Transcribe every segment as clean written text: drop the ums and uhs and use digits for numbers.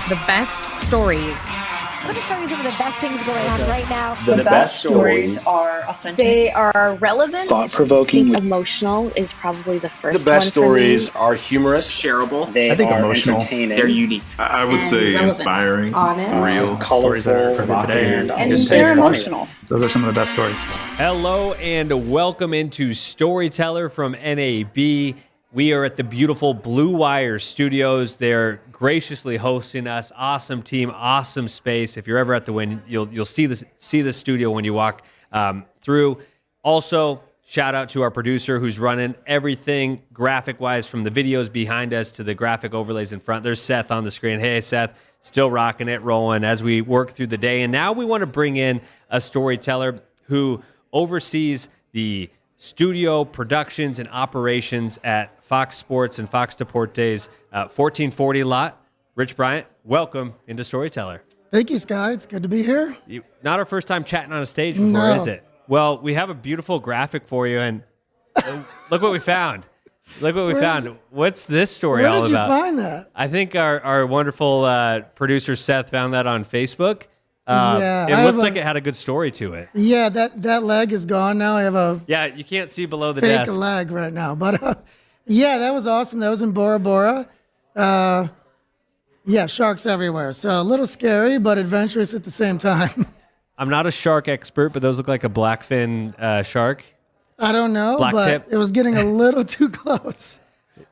The best stories. What stories are the best things going on right now? The best stories are authentic. They are relevant. thought-provoking. Emotional is probably the first one. The best stories are humorous, shareable. They I think are emotional. entertaining. They're unique. I would say relevant. inspiring, Honest. real stories that are Colorful, today. and And just they're funny. emotional. Those are some of the best stories. Hello and welcome into Storyteller from NAB. We are at the beautiful Blue Wire Studios. They're graciously hosting us. Awesome team, awesome space. If you're ever at the Wynn, you'll see the studio when you walk through. Also, shout out to our producer who's running everything graphic-wise, from the videos behind us to the graphic overlays in front. There's Seth on the screen. Hey, Seth, still rocking it, rolling as we work through the day. And now we want to bring in a storyteller who oversees the studio productions and operations at Fox Sports and Fox Deportes 1440 lot. Rich Briant, welcome into Storyteller. Thank you, Sky. It's good to be here. Not our first time chatting on a stage before, No. is it? Well, we have a beautiful graphic for you, and look what we found. Look what we found. What's this story all about? Where did you find that? I think our wonderful producer Seth found that on Facebook. Yeah, it I looked have like it had a good story to it. Yeah, that leg is gone now. I have a Yeah, you can't see below the fake desk. leg right now. But yeah, that was awesome. That was in Bora Bora. Yeah, sharks everywhere. So a little scary, but adventurous at the same time. I'm not a shark expert, but those look like a blackfin shark. I don't know, Black but tip. it was getting a little too close.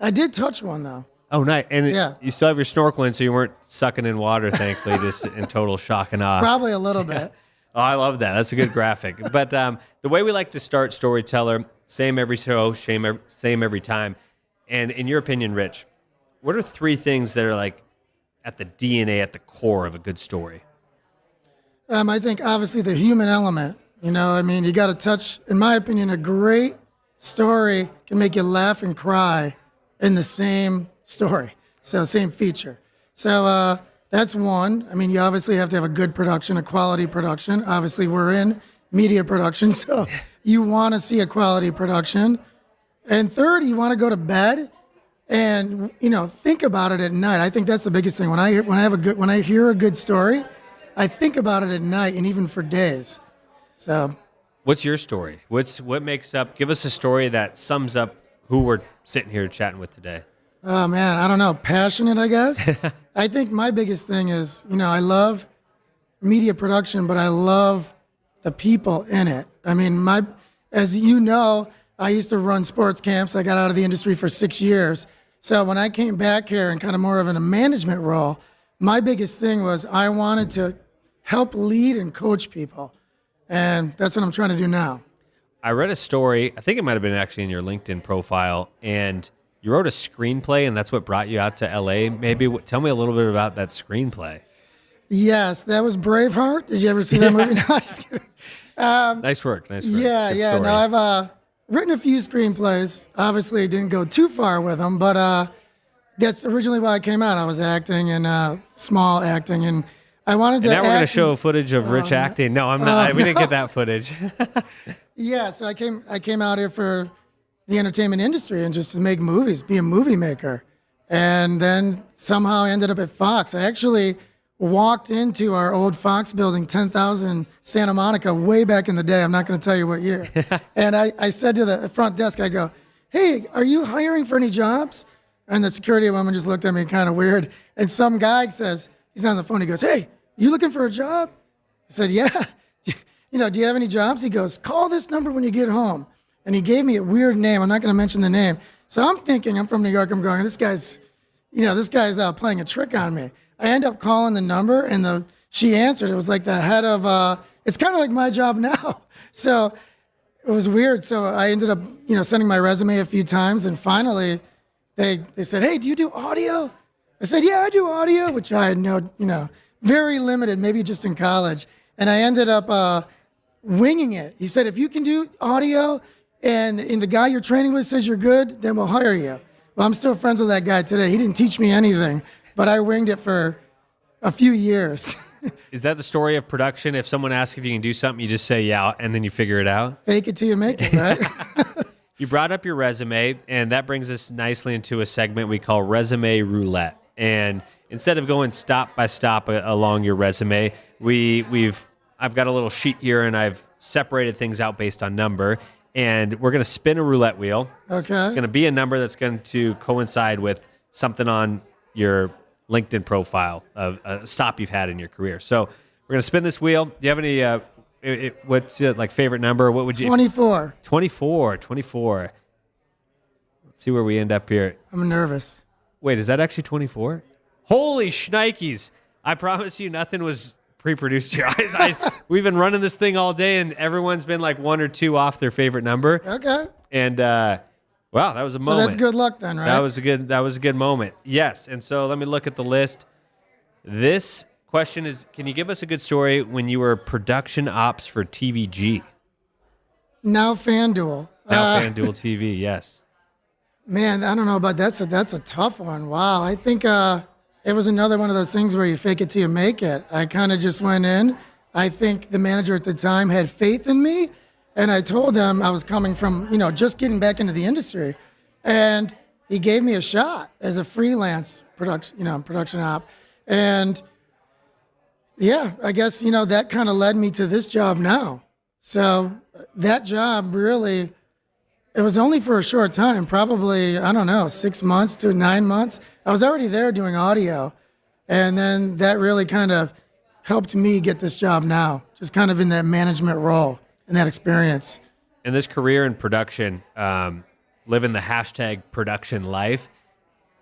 I did touch one, though. Oh, nice. And Yeah. you still have your snorkeling, so you weren't sucking in water, thankfully, just in total shock and awe. Probably a little bit. Oh, I love that. That's a good graphic. But the way we like to start Storyteller, same every show, same every time. And in your opinion, Rich, what are three things that are like at the DNA, at the core of a good story? I think obviously the human element. You know, I mean, you got to touch, in my opinion, a great story can make you laugh and cry in the same story. So same feature. So that's one. I mean, you obviously have to have a good production, a quality production. Obviously, we're in media production, so you want to see a quality production. And third, you want to go to bed and, you know, think about it at night. I think that's the biggest thing. When I hear a good story, I think about it at night and even for days. So, What's your story? What makes up? Give us a story that sums up who we're sitting here chatting with today. oh man, I don't know, passionate, I guess. I think my biggest thing is, you know, I love media production, but I love the people in it. I mean, as you know, I used to run sports camps. I got out of the industry for 6 years. So when I came back here in kind of more of a management role, my biggest thing was I wanted to help lead and coach people. And that's what I'm trying to do now. I read a story, I think it might have been actually in your LinkedIn profile, and you wrote a screenplay, and that's what brought you out to LA. Maybe tell me a little bit about that screenplay. Yes, that was Braveheart. Did you ever see that movie? No, I'm just kidding. Nice work. Yeah, Good yeah. story. No, I've written a few screenplays. Obviously, didn't go too far with them, but that's originally why I came out. I was acting and small acting, and I wanted to. And now we're going to act show footage of Rich acting. No, I'm not. We didn't get that footage. Yeah, so I came out here for the entertainment industry and just to make movies, be a movie maker, and then somehow I ended up at Fox. I actually walked into our old Fox building, 10,000 Santa Monica, way back in the day. I'm not going to tell you what year. And I said to the front desk, I go, "Hey, are you hiring for any jobs?" And the security woman just looked at me kind of weird. And some guy says, he's on the phone, he goes, "Hey, you looking for a job?" I said, "Yeah." You know, "Do you have any jobs?" He goes, "Call this number when you get home." And he gave me a weird name. I'm not going to mention the name. So I'm thinking, I'm from New York. I'm going, this guy's playing a trick on me. I end up calling the number, and she answered. It was like the head of, it's kind of like my job now. So it was weird. So I ended up, sending my resume a few times, and finally they said, "Hey, do you do audio?" I said, "Yeah, I do audio," which I had very limited, maybe just in college. And I ended up winging it. He said, "If you can do audio and the guy you're training with says you're good, then we'll hire you." Well, I'm still friends with that guy today. He didn't teach me anything, but I winged it for a few years. Is that the story of production? If someone asks if you can do something, you just say yeah, and then you figure it out? Fake it till you make it, right? You brought up your resume, and that brings us nicely into a segment we call Resume Roulette. And instead of going stop by stop along your resume, I've got a little sheet here, and I've separated things out based on number, and we're going to spin a roulette wheel. Okay. It's going to be a number that's going to coincide with something on your LinkedIn profile of a stop you've had in your career. So we're going to spin this wheel. Do you have any, what's your favorite number? What would you? 24. 24. Let's see where we end up here. I'm nervous. Wait, is that actually 24? Holy shnikes. I promise you nothing was pre-produced here. We've been running this thing all day, and everyone's been like one or two off their favorite number. Okay. And wow, that was a moment. So that's good luck then, right? That was a good moment. Yes. And so let me look at the list. This question is, can you give us a good story when you were production ops for TVG? Now FanDuel. Now FanDuel TV, yes. Man, I don't know about that. That's a tough one. Wow. I think it was another one of those things where you fake it till you make it. I kind of just went in. I think the manager at the time had faith in me, and I told him I was coming from, just getting back into the industry, and he gave me a shot as a freelance production op, and yeah, I guess that kind of led me to this job now. So that job really. It was only for a short time, probably, 6 months to 9 months. I was already there doing audio. And then that really kind of helped me get this job now, just kind of in that management role and that experience. And this career in production, living the hashtag production life,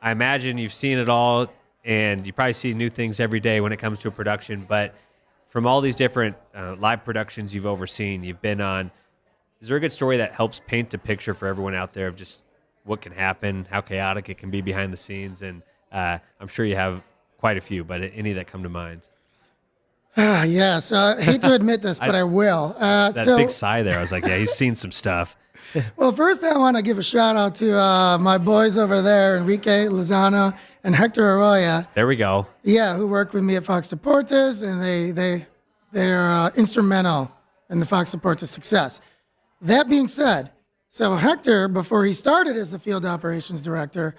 I imagine you've seen it all, and you probably see new things every day when it comes to a production. But from all these different live productions you've overseen, you've been on, is there a good story that helps paint a picture for everyone out there of just what can happen, how chaotic it can be behind the scenes? And I'm sure you have quite a few, but any that come to mind? Yeah, so I hate to admit this, but I will. That big sigh there, I was like, yeah, he's seen some stuff. Well, first I want to give a shout out to my boys over there, Enrique Lozano and Hector Arroyo. There we go. Yeah, who work with me at Fox Deportes, and they're instrumental in the Fox Deportes success. That being said, so Hector, before he started as the field operations director,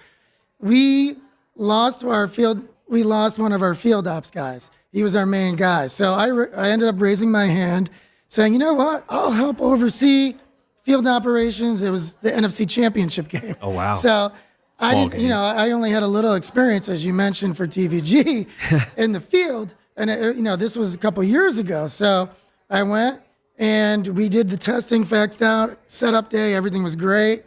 we lost one of our field ops guys. He was our main guy. So I ended up raising my hand saying, you know what, I'll help oversee field operations. It was the NFC Championship game. Oh, wow. So I Small didn't, game. I only had a little experience, as you mentioned, for TVG in the field. And, this was a couple years ago. So I went, and we did the testing, faxed out, setup day. Everything was great.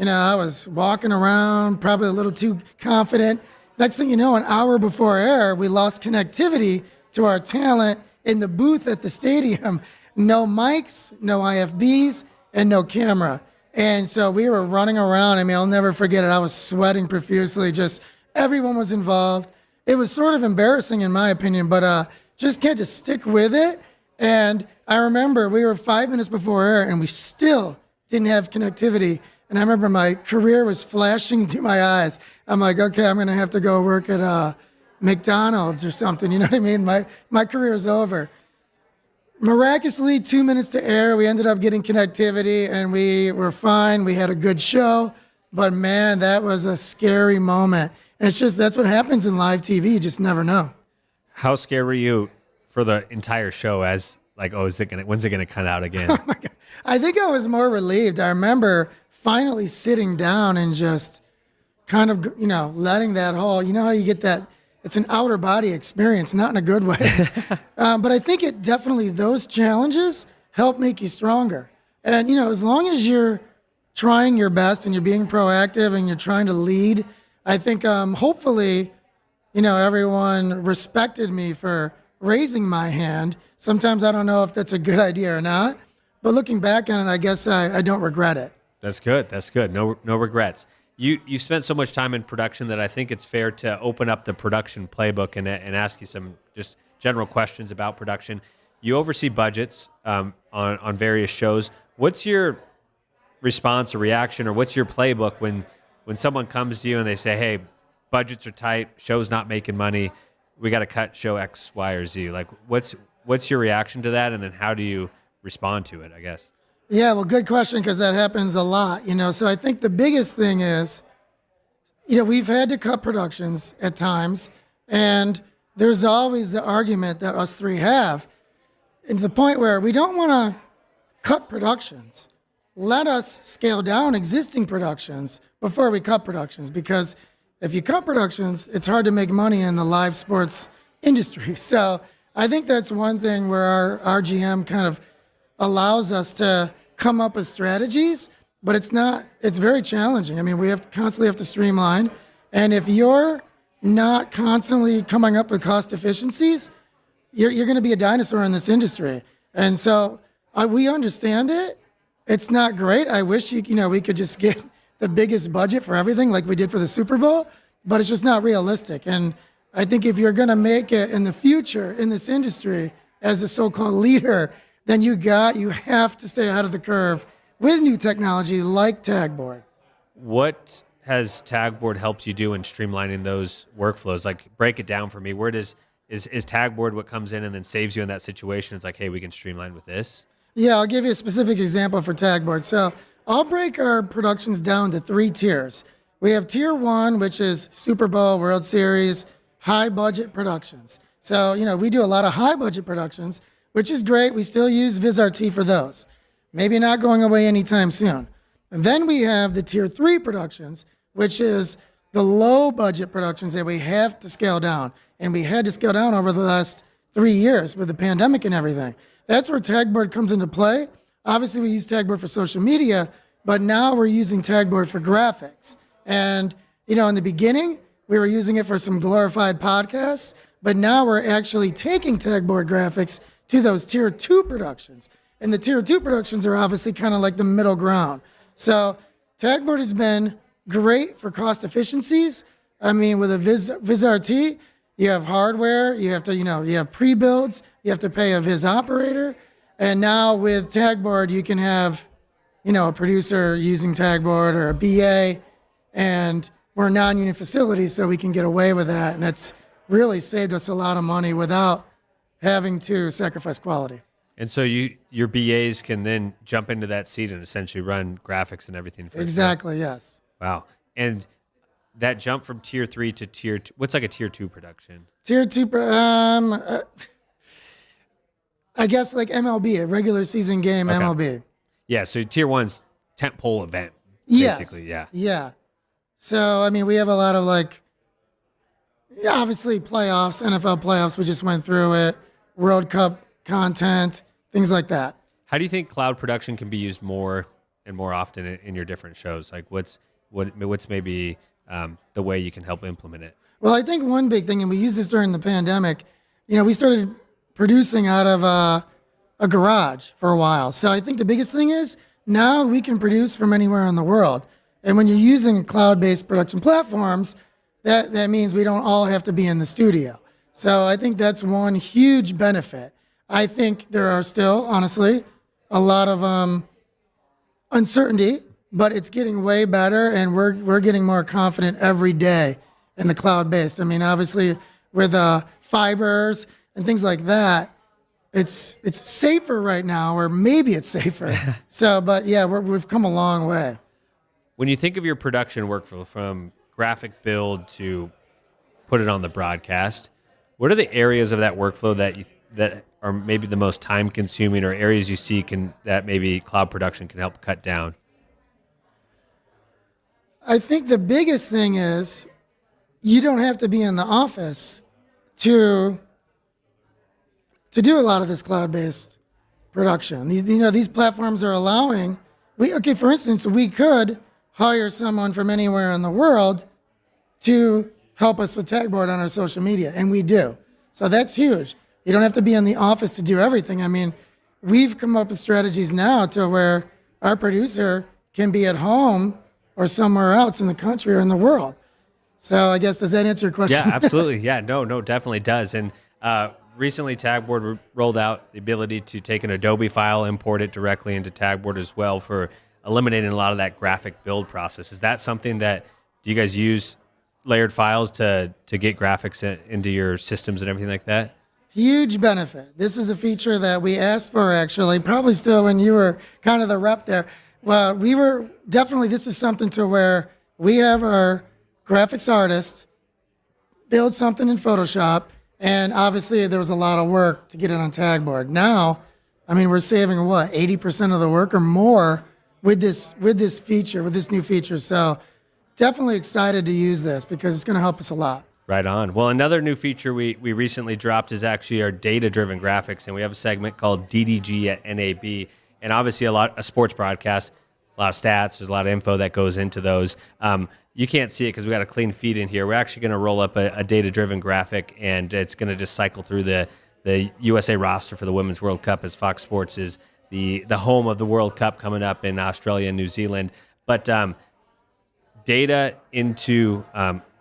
I was walking around, probably a little too confident. Next thing you know, an hour before air, we lost connectivity to our talent in the booth at the stadium. No mics, no IFBs, and no camera. And so we were running around. I'll never forget it. I was sweating profusely. Just everyone was involved. It was sort of embarrassing in my opinion, but just can't just stick with it. And I remember we were 5 minutes before air, and we still didn't have connectivity. And I remember my career was flashing into my eyes. I'm like, okay, I'm going to have to go work at McDonald's or something. You know what I mean? My career is over. Miraculously, 2 minutes to air, we ended up getting connectivity, and we were fine. We had a good show. But, man, that was a scary moment. And that's what happens in live TV. You just never know. How scared were you for the entire show as when's it gonna cut out again? Oh my God. I think I was more relieved. I remember finally sitting down and just kind of, letting that whole, how you get that, it's an outer body experience, not in a good way. But I think those challenges help make you stronger. And, as long as you're trying your best and you're being proactive and you're trying to lead, I think hopefully, everyone respected me for raising my hand. Sometimes I don't know if that's a good idea or not, but looking back on it, I guess I don't regret it. That's good. That's good. No regrets. You spent so much time in production that I think it's fair to open up the production playbook and ask you some just general questions about production. You oversee budgets on various shows. What's your response or reaction, or what's your playbook when someone comes to you and they say, hey, budgets are tight, show's not making money, we got to cut show X, Y, or Z? What's your reaction to that, and then how do you respond to it, I guess? Yeah, well, good question, because that happens a lot, So I think the biggest thing is, we've had to cut productions at times, And there's always the argument that us three have, and to the point where we don't want to cut productions. Let us scale down existing productions before we cut productions, because if you cut productions, it's hard to make money in the live sports industry. So I think that's one thing where our GM kind of allows us to come up with strategies, but it's very challenging. I mean, we constantly have to streamline. And if you're not constantly coming up with cost efficiencies, you're going to be a dinosaur in this industry. And so we understand it. It's not great. I wish we could just get the biggest budget for everything like we did for the Super Bowl, but it's just not realistic. And I think if you're going to make it in the future in this industry as a so-called leader, then you have to stay ahead of the curve with new technology like Tagboard. What has Tagboard helped you do in streamlining those workflows? Like, break it down for me. Where is Tagboard what comes in and then saves you in that situation? It's like, hey, we can streamline with this. Yeah, I'll give you a specific example for Tagboard. So I'll break our productions down to 3 tiers. We have tier 1, which is Super Bowl, World Series, high budget productions. So, we do a lot of high budget productions, which is great. We still use VizRT for those. Maybe not going away anytime soon. And then we have the tier 3 productions, which is the low budget productions that we have to scale down. And we had to scale down over the last 3 years with the pandemic and everything. That's where Tagboard comes into play. Obviously, we use Tagboard for social media, but now we're using Tagboard for graphics. And, in the beginning, we were using it for some glorified podcasts, but now we're actually taking Tagboard graphics to those tier 2 productions. And the tier 2 productions are obviously kind of like the middle ground. So Tagboard has been great for cost efficiencies. I mean, with a VizRT, you have hardware, you have to, you have pre-builds, you have to pay a Viz operator. And now with Tagboard, you can have, a producer using Tagboard or a BA, and we're a non-union facility, so we can get away with that. And that's really saved us a lot of money without having to sacrifice quality. And so your BAs can then jump into that seat and essentially run graphics and everything. Exactly, yes. Wow. And that jump from tier 3 to tier 2, what's like a tier 2 production? Tier 2, I guess like MLB, a regular season game, okay. MLB. Yeah, so tier 1's tentpole event, basically, yes. Yeah. So, I mean, we have a lot of obviously playoffs, NFL playoffs, we just went through it, World Cup content, things like that. How do you think cloud production can be used more and more often in your different shows? Like what's maybe the way you can help implement it? Well, I think one big thing, and we used this during the pandemic, we started producing out of a garage for a while. So I think the biggest thing is now we can produce from anywhere in the world. And when you're using cloud-based production platforms, that means we don't all have to be in the studio. So I think that's one huge benefit. I think there are still, honestly, a lot of uncertainty, but it's getting way better, and we're getting more confident every day in the cloud-based. I mean, obviously, with fibers and things like that, it's safer right now, or maybe it's safer. So, but yeah, we've come a long way. When you think of your production workflow, from graphic build to put it on the broadcast, what are the areas of that workflow that are maybe the most time consuming, or areas you see that maybe cloud production can help cut down? I think the biggest thing is you don't have to be in the office to do a lot of this cloud-based production. These platforms are allowing, for instance, we could hire someone from anywhere in the world to help us with Tagboard on our social media, and we do. So that's huge. You don't have to be in the office to do everything. I mean, we've come up with strategies now to where our producer can be at home or somewhere else in the country or in the world. So I guess, does that answer your question? Yeah, absolutely. Yeah, no, definitely does. And recently Tagboard rolled out the ability to take an Adobe file, import it directly into Tagboard as well, for eliminating a lot of that graphic build process. Is that something that, do you guys use layered files to get graphics into your systems and everything like that? Huge benefit. This is a feature that we asked for, actually, probably still when you were kind of the rep there. Well, this is something to where we have our graphics artist build something in Photoshop, and obviously there was a lot of work to get it on tagboard. Now, I mean, we're saving what, 80% of the work or more with this feature, with this new feature. So definitely excited to use this because it's going to help us a lot. Right on. Well, another new feature we recently dropped is actually our data-driven graphics, and we have a segment called DDG at NAB, and obviously a sports broadcast, a lot of stats, there's a lot of info that goes into those. You can't see it because we got a clean feed in here. We're actually going to roll up a data-driven graphic, and it's going to just cycle through the USA roster for the Women's World Cup, as Fox Sports is the home of the World Cup coming up in Australia and New Zealand. But data into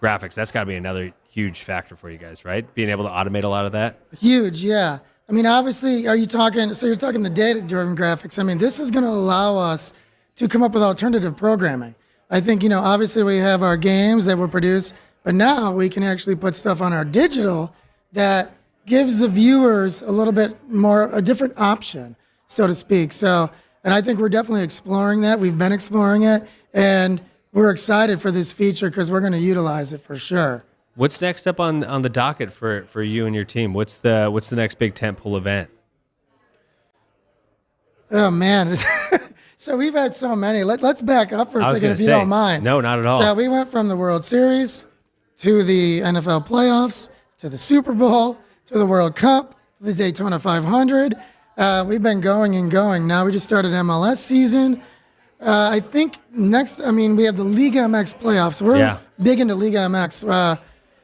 graphics, that's got to be another huge factor for you guys, right? Being able to automate a lot of that? Huge, yeah. I mean, obviously, you're talking the data-driven graphics. I mean, this is going to allow us to come up with alternative programming. I think, obviously we have our games that were produced, but now we can actually put stuff on our digital that gives the viewers a little bit more, a different option, so to speak. So, and I think we're definitely exploring that. We've been exploring it, and we're excited for this feature because we're going to utilize it for sure. What's next up on the docket for you and your team? What's the next big tentpole event? Oh man, so we've had so many. Let's back up for a second if you don't mind. No, not at all. So we went from the World Series to the NFL playoffs to the Super Bowl to the World Cup to the Daytona 500. We've been going and going. Now we just started MLS season. I think next, we have the Liga MX playoffs. We're big into Liga MX.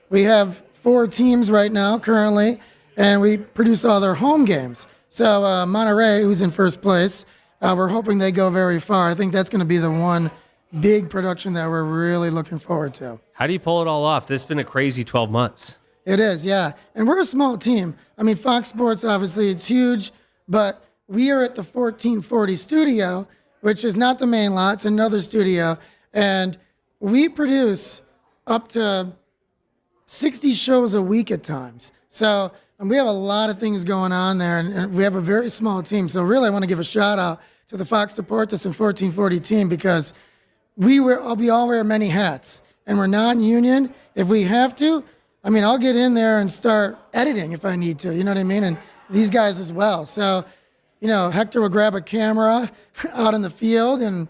We have 4 teams right now currently, and we produce all their home games. So Monterrey, who's in first place, we're hoping they go very far. I think that's going to be the one big production that we're really looking forward to. How do you pull it all off? This has been a crazy 12 months. It is, yeah. And we're a small team. I mean, Fox Sports, obviously, it's huge, but we are at the 1440 studio, which is not the main lot. It's another studio. And we produce up to 60 shows a week at times. So we have a lot of things going on there, and we have a very small team. So really, I want to give a shout out to the Fox Deportes and 1440 team because we all wear many hats, and we're non-union. If we have to, I'll get in there and start editing if I need to. You know what I mean? And these guys as well. So, Hector will grab a camera out in the field, and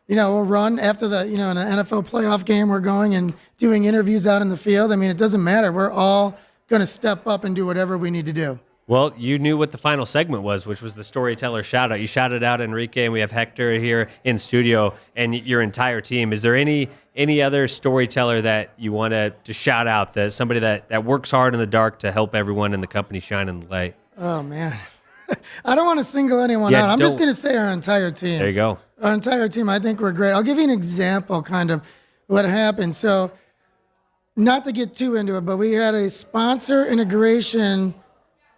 we'll run after in the NFL playoff game. We're going and doing interviews out in the field. It doesn't matter. We're all going to step up and do whatever we need to do. Well, you knew what the final segment was, which was the storyteller shout out. You shouted out Enrique, and we have Hector here in studio and your entire team. Is there any other storyteller that you want to shout out, that somebody that works hard in the dark to help everyone in the company shine in the light? Oh, man. I don't want to single anyone out. I'm just going to say our entire team. There you go. Our entire team, I think we're great. I'll give you an example kind of what happened. So not to get too into it, but we had a sponsor integration.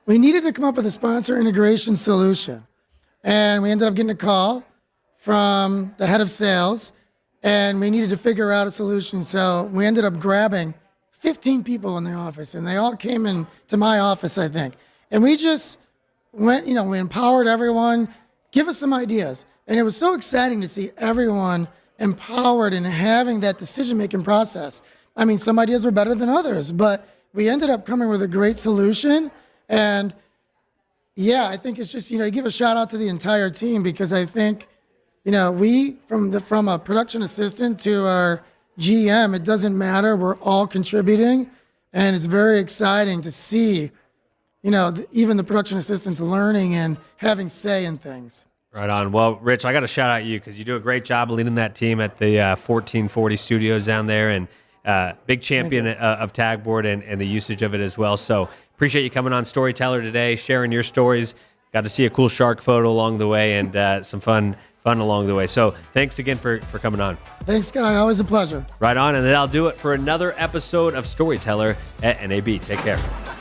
We needed to come up with a sponsor integration solution. And we ended up getting a call from the head of sales, and we needed to figure out a solution. So we ended up grabbing 15 people in the office, and they all came into my office, I think. And we just went, we empowered everyone, give us some ideas. And it was so exciting to see everyone empowered and having that decision-making process. Some ideas were better than others, but we ended up coming with a great solution. And yeah, I think it's just, give a shout out to the entire team because I think, we from a production assistant to our GM, it doesn't matter. We're all contributing, and it's very exciting to see, even the production assistants learning and having say in things. Right on. Well, Rich, I got to shout out you because you do a great job leading that team at the 1440 studios down there, and big champion of tagboard and the usage of it as well. So appreciate you coming on Storyteller today, sharing your stories. Got to see a cool shark photo along the way and some fun along the way. So thanks again for coming on. Thanks, Guy. Always a pleasure. Right on. And that'll do it for another episode of Storyteller at NAB. Take care.